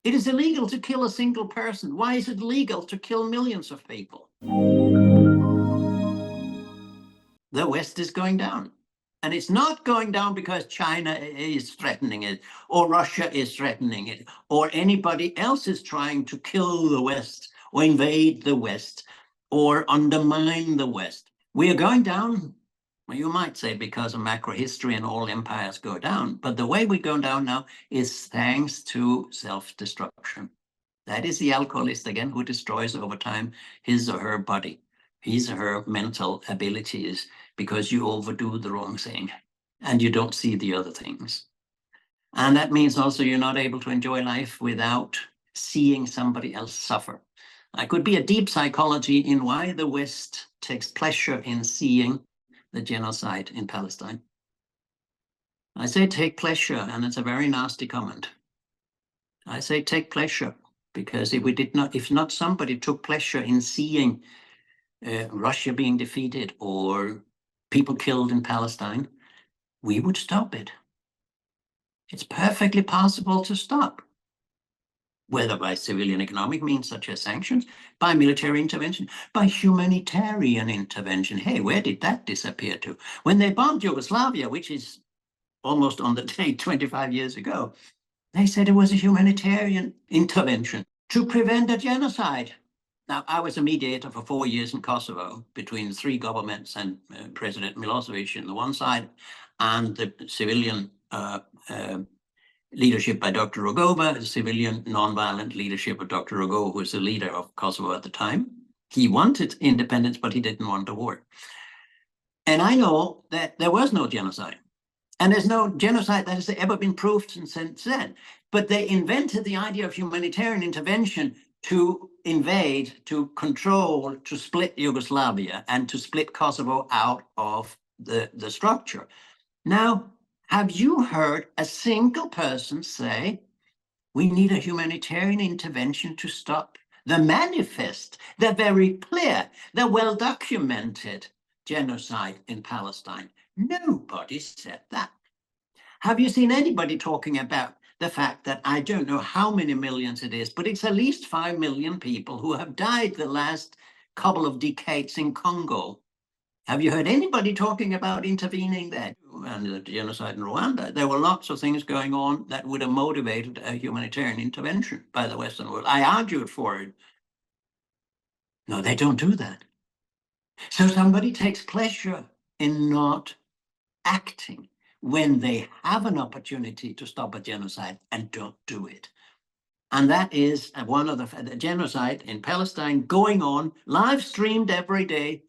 It is illegal to kill a single person. Why is it legal to kill millions of people? The West is going down. And it's not going down because China is threatening it, or Russia is threatening it, or anybody else is trying to kill the West, or invade the West, or undermine the West. We are going down, you might say, because of macro history and all empires go down. But the way we're going down now is thanks to self-destruction. That is the alcoholist, again, who destroys over time his or her body, his or her mental abilities, because you overdo the wrong thing and you don't see the other things. And that means also you're not able to enjoy life without seeing somebody else suffer. I could be a deep psychology in why the West takes pleasure in seeing the genocide in Palestine. I say take pleasure, and it's a very nasty comment. I say take pleasure, because if not somebody took pleasure in seeing Russia being defeated or people killed in Palestine, we would stop it. It's perfectly possible to stop, whether by civilian economic means such as sanctions, by military intervention, by humanitarian intervention. Hey, where did that disappear to? When they bombed Yugoslavia, which is almost on the date 25 years ago, they said it was a humanitarian intervention to prevent a genocide. Now, I was a mediator for 4 years in Kosovo between 3 governments and President Milosevic on the one side, and the civilian leadership by Dr. Rugova, the civilian nonviolent leadership of Dr. Rugova, who was the leader of Kosovo at the time. He wanted independence, but he didn't want a war. And I know that there was no genocide. And there's no genocide that has ever been proved since then. But they invented the idea of humanitarian intervention to invade, to control, to split Yugoslavia and to split Kosovo out of the structure. Now, have you heard a single person say, we need a humanitarian intervention to stop the manifest, the very clear, the well-documented genocide in Palestine? Nobody said that. Have you seen anybody talking about the fact that I don't know how many millions it is, but it's at least 5 million people who have died the last couple of decades in Congo? Have you heard anybody talking about intervening there? And the genocide in Rwanda, there were lots of things going on that would have motivated a humanitarian intervention by the Western world. I argued for it. No, they don't do that. So somebody takes pleasure in not acting when they have an opportunity to stop a genocide and don't do it. And that is one of the genocide in Palestine going on, live streamed every day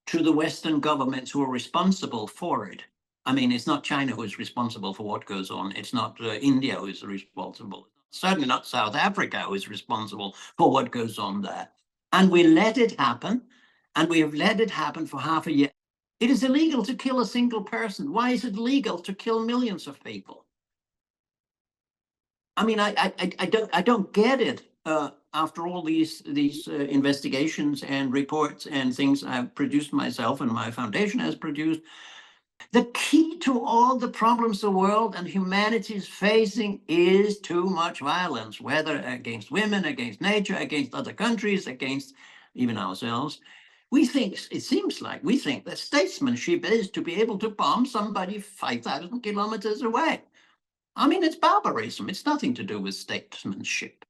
to the Western governments who are responsible for it. I mean, it's not China who is responsible for what goes on. It's not India who is responsible. Certainly not South Africa who is responsible for what goes on there. And we let it happen. And we have let it happen for half a year. It is illegal to kill a single person. Why is it legal to kill millions of people? I mean, I don't get it. After all these investigations and reports and things I've produced myself and my foundation has produced, the key to all the problems the world and humanity is facing is too much violence, whether against women, against nature, against other countries, against even ourselves. We think, it seems like we think that statesmanship is to be able to bomb somebody 5,000 kilometers away. I mean, it's barbarism. It's nothing to do with statesmanship.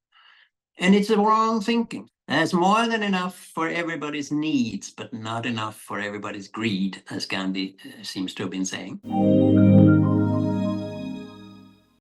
And it's a wrong thinking. There's more than enough for everybody's needs, but not enough for everybody's greed, as Gandhi seems to have been saying.